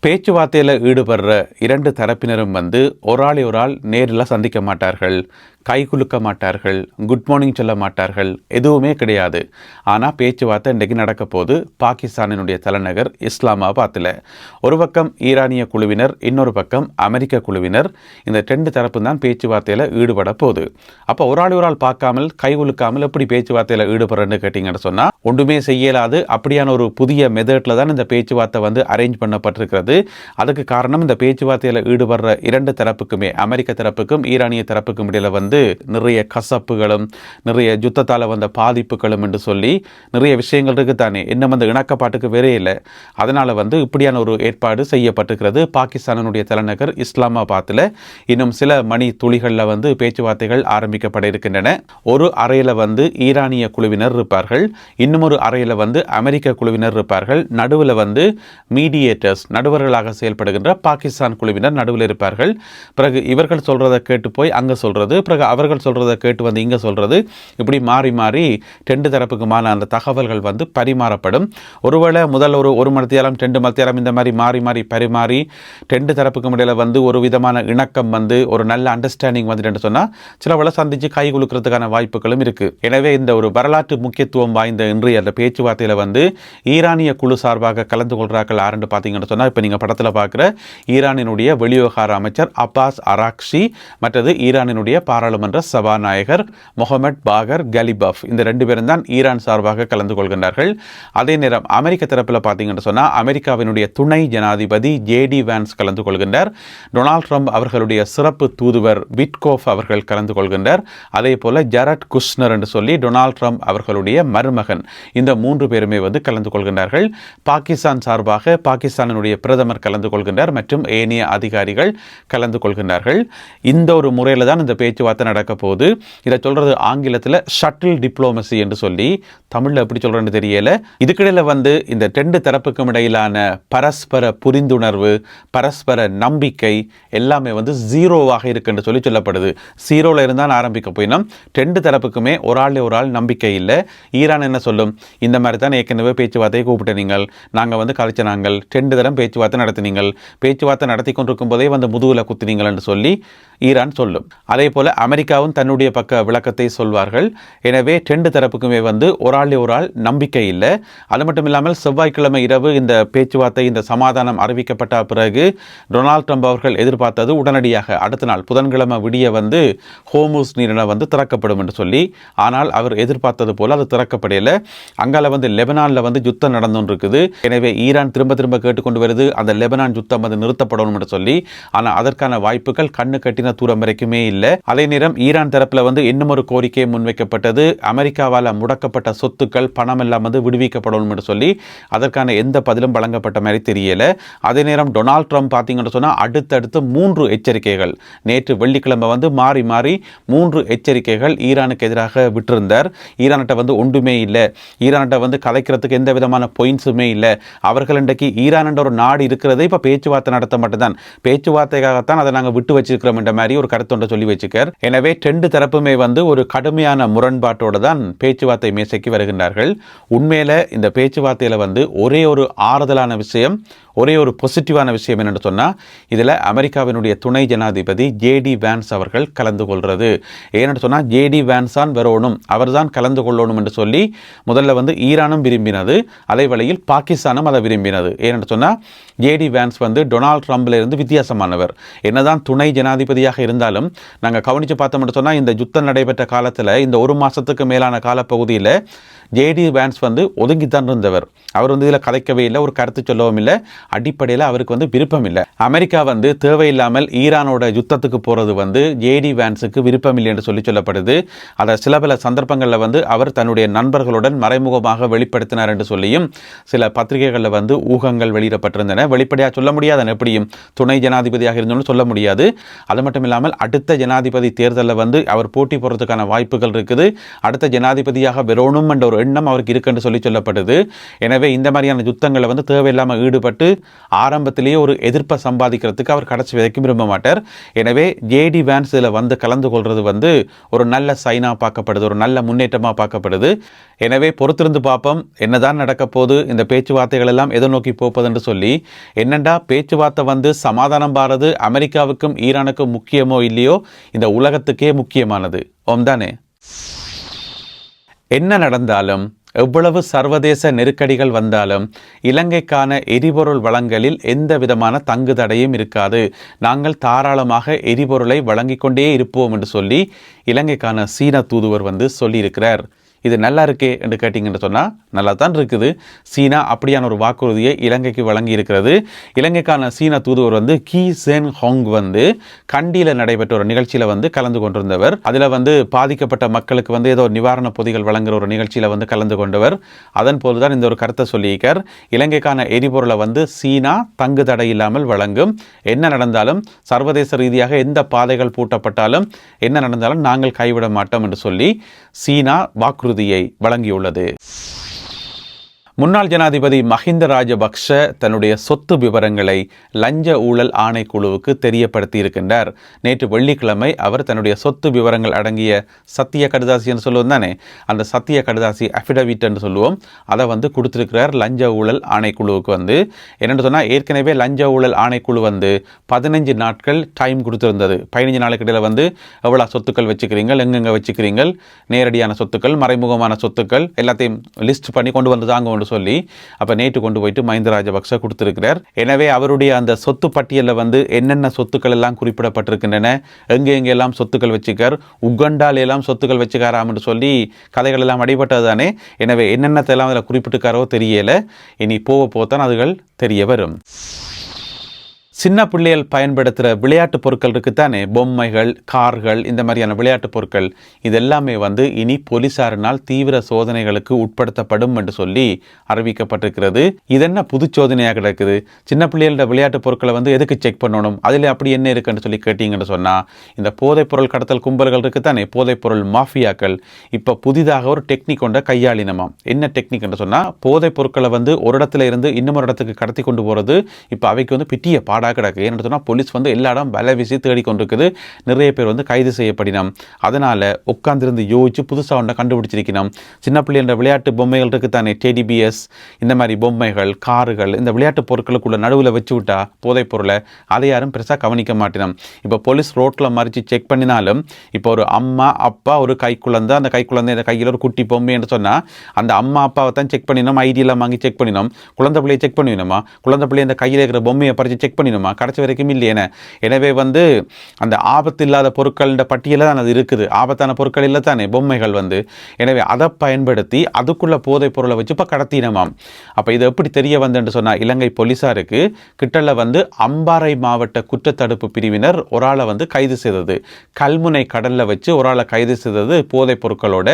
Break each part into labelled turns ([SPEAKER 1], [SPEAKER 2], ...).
[SPEAKER 1] பேச்சுவார்த்தையில் ஈடுபடுற இரண்டு தரப்பினரும் ஒரு ஆள் நேரில் சந்திக்க மாட்டார்கள், கை குலுக்க மாட்டார்கள், குட் மார்னிங் சொல்ல மாட்டார்கள், எதுவுமே கிடையாது. ஆனால் பேச்சுவார்த்தை இன்றைக்கு நடக்க போது பாகிஸ்தானினுடைய தலைநகர் இஸ்லாமாபாத்தில். ஒரு பக்கம் ஈரானிய குழுவினர், இன்னொரு பக்கம் அமெரிக்க குழுவினர். இந்த ரெண்டு தரப்பு தான் பேச்சுவார்த்தையில் ஈடுபட போகுது. அப்போ ஒரு ஆள் பார்க்காமல் கை குலுக்காமல் எப்படி பேச்சுவார்த்தையில் ஈடுபடுறன்னு கேட்டிங்கன்னு சொன்னால் ஒன்றுமே செய்யலாது. அப்படியான ஒரு புதிய மெத்தடில் தான் இந்த பேச்சுவார்த்தை அரேஞ்ச் பண்ணப்பட்டிருக்கிறது. அதுக்கு காரணம் இந்த பேச்சுவார்த்தையில் ஈடுபடுற இரண்டு தரப்புக்குமே, அமெரிக்க தரப்புக்கும் ஈரானிய தரப்புக்கும் இடையில நிறைய கசப்புகளும் நிறைய யுத்தத்தால் வந்த பாதிப்புகளும் என்று சொல்லி நிறைய விஷயங்கள் இருக்குதானே. இன்னும் இணக்கப்பாட்டுக்கு வேறே இல்லை. அதனால இப்படியான ஒரு ஏற்பாடு செய்யப்பட்டிருக்கிறது பாகிஸ்தானுடைய தலைநகர் இஸ்லாமாபாத்தில். இன்னும் சில மணி துளிகளில் பேச்சுவார்த்தைகள் ஆரம்பிக்கப்பட இருக்கின்றன. ஒரு அறையில் ஈரானிய குழுவினர் இருப்பார்கள், இன்னும் ஒரு அறையில் அமெரிக்க குழுவினர் இருப்பார்கள். நடுவில் மீடியேட்டர்ஸ், நடுவர்களாக செயல்படுகின்ற பாகிஸ்தான் குழுவினர் நடுவில் இருப்பார்கள். பிறகு இவர்கள் சொல்றதை கேட்டு போய் அங்கே சொல்றது, பிறகு அவர்கள் சொல்றதை கேட்டு இங்கே சொல்றது, இப்படி மாறி மாறி ரெண்டு தரப்புக்குமான அந்த தகவல்கள் பரிமாறப்படும். ஒருவேளை முதல் ஒரு மணித்தியாலம் 2 மணித்தியாலம் இந்த மாதிரி மாறி மாறி பரிமாறி ரெண்டு தரப்புக்கும் இடையில ஒரு விதமான இணக்கம் ஒரு நல்ல அண்டர்ஸ்டாண்டிங் வந்துட்டு சொன்னால் சில வேளை சந்திச்சு கை குலுக்கிறதுக்கான வாய்ப்புகளும் இருக்கு. எனவே இந்த ஒரு வரலாற்று முக்கியத்துவம் வாய்ந்த இன்றைய அந்த பேச்சுவார்த்தையில் ஈரானிய குழு சார்பாக கலந்து கொள்றார்கள் யாருன்னு பார்த்தீங்கன்னு சொன்னால், இப்போ நீங்கள் படத்தில் பார்க்குற ஈரானினுடைய வெளிவிவகார அமைச்சர் அப்பாஸ் அராக்ஷி, மற்றது ஈரானினுடைய பாராளுமன்ற சபாநாயகர் முகமது பாகர் கலிபஃப், இந்த ரெண்டு பேரும் தான் ஈரான் சார்பாக கலந்து கொள்கின்றார்கள். அதே நேரம் அமெரிக்க தரப்பில் பார்த்தீங்கன்னு சொன்னால் அமெரிக்காவினுடைய துணை ஜனாதிபதி ஜேடி வான்ஸ் கலந்து கொள்கின்றார். டொனால்ட் ட்ரம்ப் அவர்களுடைய சிறப்பு தூதுவர் விட்கோஃப் அவர்கள் கலந்து கொள்கின்றார். அதே போல ஜரட் குஷ்னர் என்று சொல்லி டொனால்ட் ட்ரம்ப் அவர்களுடைய மருமகன், இந்த 3 பேருமே கலந்து கொள்கின்றார்கள். பாகிஸ்தான் சார்பாக பாகிஸ்தானினுடைய பிரதமர் கலந்து கொள்கின்றார் மற்றும் ஏனைய அதிகாரிகள் கலந்து கொள்கின்றார்கள். இந்த ஒரு முறையில் தான் இந்த பேச்சுவார்த்தை நடக்க போகுது. இதை சொல்றது ஆங்கிலத்தில் ஷட்டில் டிப்ளோமசி என்று சொல்லி, தமிழில் எப்படி சொல்றேன்னு தெரியல. இதுக்கிடையில் இந்த ரெண்டு தரப்புக்கும் இடையிலான பரஸ்பர புரிந்துணர்வு, பரஸ்பர நம்பிக்கை எல்லாமே ஜீரோவாக இருக்குன்னு சொல்லி சொல்லப்படுது. ஜீரோவில் இருந்தால் ஆரம்பிக்க போயினோம். ரெண்டு தரப்புக்குமே ஒரு ஆள் நம்பிக்கை இல்லை. ஈரான் என்ன சொல்லும், இந்த மாதிரி தான் ஏற்கனவே பேச்சுவார்த்தையை கூப்பிட்டு நீங்கள் நாங்கள் கலைச்ச நாங்கள் 2 தரம் பேச்சுவார்த்தை நடத்தினீங்கள், பேச்சுவார்த்தை நடத்தி கொண்டிருக்கும் போதே முதுகுல குத்தினீங்கள் என்று சொல்லி ஈரான் சொல்லும். அதே போல அமெரிக்காவும் தன்னுடைய பக்க விளக்கத்தை சொல்வார்கள். எனவே ரெண்டு தரப்புக்குமே ஒரு ஆள் நம்பிக்கை இல்லை. அது மட்டும் இல்லாமல் செவ்வாய்க்கிழமை இரவு இந்த பேச்சுவார்த்தை, இந்த சமாதானம் அறிவிக்கப்பட்ட பிறகு டொனால்ட் ட்ரம்ப் அவர்கள் எதிர்பார்த்தது உடனடியாக அடுத்த நாள் புதன்கிழமை விடிய ஹோமூஸ் நீரிணை திறக்கப்படும் என்று சொல்லி. ஆனால் அவர் எதிர்பார்த்தது போல அது திறக்கப்படையில. அங்கால லெபனானில் யுத்தம் நடந்து இருக்குது. எனவே ஈரான் திரும்ப திரும்ப கேட்டுக்கொண்டு வருது அந்த லெபனான் யுத்தம் நிறுத்தப்படணும் என்று சொல்லி. ஆனால் அதற்கான வாய்ப்புகள் கண்ணு கட்டின தூரம் வரைக்குமே இல்லை. அதே நேரம் ஈரான் தரப்பில் இன்னும் ஒரு கோரிக்கை முன்வைக்கப்பட்டது. அமெரிக்காவால் முடக்கப்பட்ட சொத்துக்கள் பணம் எல்லாம் விடுவிக்கப்படணும் என்று சொல்லி. அதற்கான எந்த பதிலும் வழங்கப்பட்ட மாதிரி தெரியல. அதே நேரம் டொனால்ட் ட்ரம்ப் பார்த்தீங்கன்னு சொன்னால் அடுத்தடுத்து 3 எச்சரிக்கைகள், நேற்று வெள்ளிக்கிழமை மாறி மாறி 3 எச்சரிக்கைகள் ஈரானுக்கு எதிராக விட்டிருந்தார். ஈரான்கிட்ட ஒன்றுமே இல்லை, ஈரான்கிட்ட கலைக்கிறதுக்கு எந்த விதமான பாயிண்ட்ஸுமே இல்லை, அவர்கள் இன்றைக்கு ஈரான் என்ற ஒரு நாடு இருக்கிறதே இப்போ பேச்சுவார்த்தை நடத்த மட்டும்தான், பேச்சுவார்த்தைக்காகத்தான் அதை நாங்கள் விட்டு வச்சிருக்கிறோம் என்ற மாதிரி ஒரு கருத்தொன்றை சொல்லி வச்சுக்கார். எனவே ரெண்டு தரப்புமே ஒரு கடுமையான முரண்பாட்டோடு தான் பேச்சுவார்த்தை மேசைக்கு வருகின்றார்கள். உண்மையில இந்த பேச்சுவார்த்தையில் ஒரே ஒரு ஆறுதலான விஷயம், ஒரே ஒரு பாசிட்டிவான விஷயம் என்னென்னு சொன்னால், இதில் அமெரிக்காவினுடைய துணை ஜனாதிபதி ஜேடி வான்ஸ் அவர்கள் கலந்து கொள்வது. ஏன்னு சொன்னால் ஜேடி வான்ஸ் தான் வரணும், அவர் தான் கலந்து கொள்ளணும் என்று சொல்லி முதல்ல ஈரானும் விரும்பினது, அதே வேளையில் பாகிஸ்தானும் அதை விரும்பினது. ஏன்னு சொன்னால் ஜேடி வான்ஸ் டொனால்ட் ட்ரம்பிலிருந்து வித்தியாசமானவர். என்னதான் துணை ஜனாதிபதியாக இருந்தாலும் நாங்கள் கவனித்து பார்த்தோம்னு சொன்னால் இந்த யுத்தம் நடைபெற்ற காலத்தில் இந்த 1 மாதத்துக்கு மேலான காலப்பகுதியில் ஜேடி வான்ஸ் ஒதுங்கித்தான் இருந்தவர். அவர் இதில் கதைக்கவே இல்லை, ஒரு கருத்து சொல்லவும் இல்லை. அடிப்படையில் அவருக்கு விருப்பம் இல்லை. அமெரிக்கா தேவையில்லாமல் ஈரானோட யுத்தத்துக்கு போகிறது ஜேடி வான்ஸுக்கு விருப்பம் இல்லை என்று சொல்லப்படுது. அதை சில பல சந்தர்ப்பங்களில் அவர் தன்னுடைய நண்பர்களுடன் மறைமுகமாக வெளிப்படுத்தினார் என்று சொல்லியும் சில பத்திரிகைகளில் ஊகங்கள் வெளியிடப்பட்டிருந்தன. வெளிப்படையாக சொல்ல முடியாது, எப்படியும் துணை ஜனாதிபதியாக இருந்தாலும் சொல்ல முடியாது. அது மட்டும் இல்லாமல் அடுத்த ஜனாதிபதி தேர்தலில் அவர் போட்டி போடுறதுக்கான வாய்ப்புகள் இருக்குது. அடுத்த ஜனாதிபதியாக வரணும் என்ற ஒரு எண்ணம் அவருக்கு இருக்குன்னு சொல்லப்படுது. எனவே இந்த மாதிரியான யுத்தங்களை வந்து தேவையில்லாமல் ஈடுபட்டு ஆரம்பத்திலேயே ஒரு எதிர்ப்பை சம்பாதிக்கிறதுக்கு அவர் கடைசி வரைக்கும் விரும்ப மாட்டார். எனவே ஜேடி வான்ஸ் இதில் வந்து கலந்து கொள்வது வந்து ஒரு நல்ல சைனாக பார்க்கப்படுது, ஒரு நல்ல முன்னேற்றமாக பார்க்கப்படுது. எனவே பொறுத்திருந்து பார்ப்போம் என்னதான் நடக்க போது, இந்த பேச்சுவார்த்தைகள் எல்லாம் எதை நோக்கி போப்பதுன்னு சொல்லி. என்னண்டா பேச்சுவார்த்தை வந்து சமாதானம் பாரது அமெரிக்காவுக்கும் ஈரானுக்கும் முக்கியமோ இல்லையோ, இந்த உலகத்துக்கே முக்கியமானது தானே. என்ன நடந்தாலும், எவ்வளவு சர்வதேச நெருக்கடிகள் வந்தாலும் இலங்கைக்கான எரிபொருள் வழங்கலில் எந்த விதமான தங்கு தடையும் இருக்காது. நாங்கள் தாராளமாக எரிபொருளை வழங்கிக் கொண்டே இருப்போம் என்று சொல்லி இலங்கைக்கான சீன தூதுவர் வந்து சொல்லியிருக்கிறார். இது நல்லா இருக்கே என்று கேட்டிங்கன்னு சொன்னால் நல்லா தான் இருக்குது. சீனா அப்படியான ஒரு வாக்குறுதியை இலங்கைக்கு வழங்கி இருக்கிறது. இலங்கைக்கான சீன தூதுவர் வந்து கி சென் ஹோங் வந்து கண்டியில் நடைபெற்ற ஒரு நிகழ்ச்சியில் வந்து கலந்து கொண்டிருந்தவர். அதில் வந்து பாதிக்கப்பட்ட மக்களுக்கு வந்து ஏதோ நிவாரண பொதிகள் வழங்குகிற ஒரு நிகழ்ச்சியில் வந்து கலந்து கொண்டவர். அதன் போது தான் இந்த ஒரு கருத்தை சொல்லியிருக்கார். இலங்கைக்கான எரிபொருளை வந்து சீனா தங்கு தடை இல்லாமல் வழங்கும். என்ன நடந்தாலும், சர்வதேச ரீதியாக எந்த பாதைகள் பூட்டப்பட்டாலும், என்ன நடந்தாலும் நாங்கள் கைவிட மாட்டோம் என்று சொல்லி சீனா வாக்குறுதியை வழங்கியுள்ளது. முன்னாள் ஜனாதிபதி மஹிந்த ராஜபக்ஷ தன்னுடைய சொத்து விவரங்களை லஞ்ச ஊழல் ஆணைக்குழுவுக்கு தெரியப்படுத்தி இருக்கின்றார். நேற்று வெள்ளிக்கிழமை அவர் தன்னுடைய சொத்து விவரங்கள் அடங்கிய சத்திய கடுதாசி என்று சொல்லுவோம் தானே, அந்த சத்திய கடுதாசி அஃபிடவிட் என்று சொல்லுவோம், அதை வந்து கொடுத்திருக்கிறார் லஞ்ச ஊழல் ஆணைக்குழுவுக்கு. வந்து என்னென்னு சொன்னால், ஏற்கனவே லஞ்ச ஊழல் ஆணைக்குழு வந்து 15 நாட்கள் டைம் கொடுத்திருந்தது. 15 நாளுக்கு இடையில் வந்து எவ்வளோ சொத்துக்கள் வச்சுக்கிறீங்க, எங்கெங்கே வச்சுக்கிறீங்க, நேரடியான சொத்துக்கள், மறைமுகமான சொத்துக்கள் எல்லாத்தையும் லிஸ்ட் பண்ணி கொண்டு வந்து தாங்க சொல்லி அப்ப நேற்று கொண்டு போயிட்டு மஹிந்த ராஜபக்ஷ கொடுத்திருக்கிறார். எனவே அவருடைய அந்த சொத்து பட்டியலில் வந்து என்னென்ன சொத்துக்கள் எல்லாம் குறிப்பிடப்பட்டிருக்கின்றன, எங்கெல்லாம் சொத்துக்கள் வச்சுக்கார், உகண்டால எல்லாம் சொத்துக்கள் வச்சுக்காராம் என்று சொல்லி கதைகள் எல்லாம் அடிபட்டது தானே. எனவே என்னென்னத்தெல்லாம் அதில் குறிப்பிட்டுக்காரோ தெரியல. இனி போத்தான் அதுகள் தெரிய வரும். சின்ன பிள்ளைகள் பயன்படுத்துகிற விளையாட்டு பொருட்கள் இருக்குத்தானே, பொம்மைகள், கார்கள், இந்த மாதிரியான விளையாட்டு பொருட்கள், இதெல்லாமே வந்து இனி போலீசாரினால் தீவிர சோதனைகளுக்கு உட்படுத்தப்படும் என்று சொல்லி அறிவிக்கப்பட்டிருக்கிறது. இதென்ன புது சோதனையாக கிடக்குது? சின்ன பிள்ளைகளோட விளையாட்டு பொருட்களை வந்து எதுக்கு செக் பண்ணணும், அதில் அப்படி என்ன இருக்குன்னு சொல்லி கேட்டீங்கன்னு சொன்னால், இந்த போதைப்பொருள் கடத்தல் கும்பல்கள் இருக்குத்தானே, போதைப்பொருள் மாஃபியாக்கள் இப்போ புதிதாக ஒரு டெக்னிக் கொண்ட கையாளினமாம். என்ன டெக்னிக் என்று சொன்னால், போதைப் பொருட்களை வந்து ஒரு இடத்துல இருந்து இன்னொரு இடத்துக்கு கடத்தி கொண்டு போகிறது இப்போ அவைக்கு வந்து பிட்டிய பாடா கிடக்கு. ஏன்னு சொன்னால், போலீஸ் வந்து எல்லா இடம் வலை வீசி தேடி கொண்டிருக்குது. நிறைய பேர் வந்து கைது செய்யப்படினோம். அதனால் உட்கார்ந்திருந்து யோசிச்சு புதுசாக ஒன்றை கண்டுபிடிச்சிருக்கணும். சின்ன பிள்ளைன்ற விளையாட்டு பொம்மைகள் இருக்குத்தானே, டெடிபிஎஸ், இந்த மாதிரி பொம்மைகள், கார்கள், இந்த விளையாட்டு பொருட்களுக்குள்ள நடுவில் வச்சு விட்டா போதைப் பொருளை அதை யாரும் பெருசாக கவனிக்க மாட்டினோம். இப்போ போலீஸ் ரோட்டில் மறித்து செக் பண்ணினாலும், இப்போ ஒரு அம்மா அப்பா ஒரு கைக்குழந்தை, அந்த கைக்குழந்தை கையில் ஒரு குட்டி பொம்மை என்று சொன்னால், அந்த அம்மா அப்பாவை தான் செக் பண்ணினோம், ஐடியெல்லாம் வாங்கி செக் பண்ணினோம். குழந்தை பிள்ளையை செக் பண்ணினோமா, குழந்தை பிள்ளை அந்த கையில் இருக்கிற பொம்மையை பறித்து செக் பண்ணினோம், கடைசி வரைக்கும் இல்லையேன. எனவே வந்து அந்த ஆபத்து இல்லாத பொருட்கள் பட்டியல தான் அது இருக்குது. ஆபத்தான பொருட்கள் இல்லை தானே பொம்மைகள் வந்து. எனவே அதை பயன்படுத்தி அதுக்குள்ள போதைப் பொருளை வச்சு இப்போ கடத்தினமாம். அப்போ இது எப்படி தெரிய வந்து சொன்னால், இலங்கை போலீஸாருக்கு கிட்டல வந்து அம்பாறை மாவட்ட குற்றத்தடுப்பு பிரிவினர் ஒரு ஆளை வந்து கைது செய்தது. கல்முனை கடல்ல வச்சு ஒரு ஆளை கைது செய்தது. போதைப் பொருட்களோட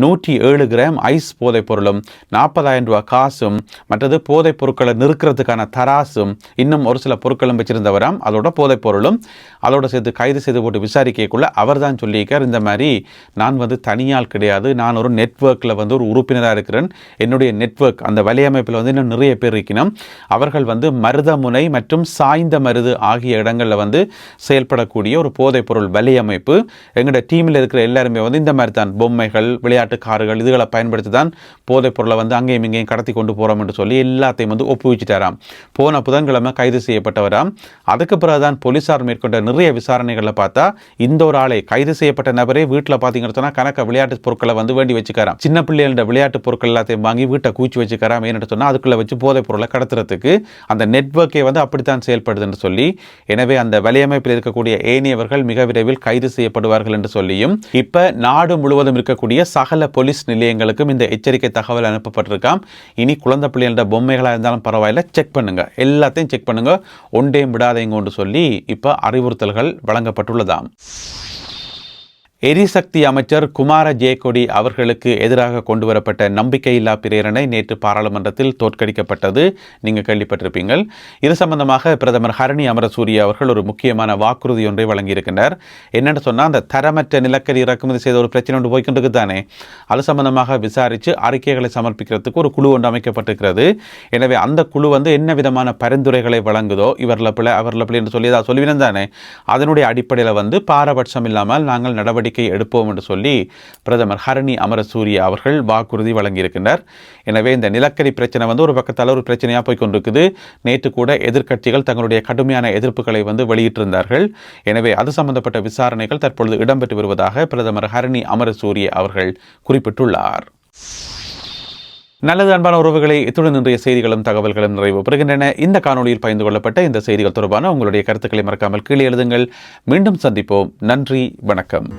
[SPEAKER 1] 107 கிராம் ஐஸ் போதைப் பொருளும், 40,000 ரூபாய் காசும், மற்றது போதைப் பொருட்களை நிறுக்கிறதுக்கான தராசும், இன்னும் ஒரு சில பொருட்களும் வச்சிருந்தவராம். அதோட போதைப் பொருளும் அதோட சேர்த்து கைது செய்து போட்டு விசாரிக்கக்குள்ள அவர் தான் சொல்லியிருக்கார், இந்த மாதிரி நான் வந்து தனியால் கிடையாது, நான் ஒரு நெட்வொர்க்கில் வந்து ஒரு உறுப்பினராக இருக்கிறேன். என்னுடைய நெட்வொர்க் அந்த வலையமைப்பில் வந்து இன்னும் நிறைய பேர் இருக்கணும். அவர்கள் வந்து மருதமுனை மற்றும் சாய்ந்த மருது ஆகிய இடங்களில் வந்து செயல்படக்கூடிய ஒரு போதைப் பொருள் வலையமைப்பு. எங்களோட டீமில் இருக்கிற எல்லாருமே வந்து இந்த மாதிரி தான் பொம்மைகள், விளையாட்டு கார்கள், இதுகளை பயன்படுத்தி தான் போதைப் பொருளை வந்து அங்கேயும் இங்கேயும் கடத்தி கொண்டு போகிறோம் என்று சொல்லி எல்லாத்தையும் வந்து ஒப்புவிச்சிட்டாராம். போன புதன்கிழமை கைது செய்யப்பட்டவராம். அதுக்கு பிறகுதான் போலீசார் மேற்கொண்ட நிறைய விசாரணைகளை பார்த்தா, இந்த ஒரு ஆளை கைது செய்யப்பட்ட நபரே வீட்டில் பார்த்தீங்கன்னா கணக்க விளையாட்டு பொருட்களை வந்து வேண்டி வச்சுக்காராம். சின்ன பிள்ளைகளோட விளையாட்டு பொருட்கள் எல்லாத்தையும் வாங்கி வீட்டை கூச்சி வச்சுக்காராம். ஏன்னு சொன்னால், அதுக்குள்ள வச்சு போதைப் பொருளை கடத்துறதுக்கு அந்த நெட்வொர்க்கே வந்து அப்படித்தான் செயல்படுதுன்னு சொல்லி, எனவே அந்த வலையமைப்பில் இருக்கக்கூடிய ஏனையவர்கள் மிக விரைவில் கைது செய்யப்படுவார்கள் என்று சொல்லியும், இப்ப நாடு முழுவதும் இருக்கக்கூடிய சகல போலீஸ் நிலையங்களுக்கும் இந்த எச்சரிக்கை தகவல் அனுப்பப்பட்டிருக்காம். இனி குழந்தை பிள்ளைகளோட பொம்மைகளாக இருந்தாலும் பரவாயில்ல, செக் பண்ணுங்க, எல்லாத்தையும் செக் பண்ணுங்க, ஒன்றே விடாதீங்க சொல்லி இப்ப அறிவுறுத்தல்கள் வழங்கப்பட்டுள்ளதாம். எரிசக்தி அமைச்சர் குமார ஜெயக்கொடி அவர்களுக்கு எதிராக கொண்டுவரப்பட்ட நம்பிக்கையில்லா பிரேரணை நேற்று பாராளுமன்றத்தில் தோற்கடிக்கப்பட்டது. நீங்கள் கேள்விப்பட்டிருப்பீங்கள். இது சம்பந்தமாக பிரதமர் ஹரணி அமரசூரிய அவர்கள் ஒரு முக்கியமான வாக்குறுதி ஒன்றை வழங்கியிருக்கின்றார். என்னென்னு சொன்னால், அந்த தரமற்ற நிலக்கரி இறக்குமதி செய்த ஒரு பிரச்சனை ஒன்று போய்கொண்டு தானே, அது சம்பந்தமாக விசாரித்து அறிக்கைகளை சமர்ப்பிக்கிறதுக்கு ஒரு குழு ஒன்று அமைக்கப்பட்டிருக்கிறது. எனவே அந்த குழு என்ன விதமான பரிந்துரைகளை வழங்குதோ, இவரில் பிள்ளை அவரில் பிள்ளை என்று சொல்லி அதை சொல்லிவினேன் தானே, அதனுடைய அடிப்படையில் பாரபட்சம் இல்லாமல் நாங்கள் நடவடிக்கை எடுப்போம் என்று சொல்லி பிரதமர் ஹரணி அமரசூரிய அவர்கள் வாக்குறுதி வழங்கியிருக்கின்றார். எனவே இந்த நிலக்கரி பிரச்சனை ஒரு பக்கத்தால் ஒரு பிரச்சனையாக போய் கொண்டிருக்குது. நேற்று கூட எதிர்க்கட்சிகள் தங்களுடைய கடுமையான எதிர்ப்புகளை வெளியிட்டிருந்தார்கள். எனவே அது சம்பந்தப்பட்ட விசாரணைகள் தற்பொழுது இடம்பெற்று வருவதாக பிரதமர் ஹரணி அமரசூரிய அவர்கள் குறிப்பிட்டுள்ளார். நல்லது அன்பான உறவுகளை, இத்துடன் இன்றைய செய்திகளும் தகவல்களும் நிறைவு பெறுகின்றன. இந்த காணொலியில் பகிர்ந்து கொள்ளப்பட்ட இந்த செய்திகள் தொடர்பான உங்களுடைய கருத்துக்களை மறக்காமல் கீழே எழுதுங்கள். மீண்டும் சந்திப்போம். நன்றி, வணக்கம்.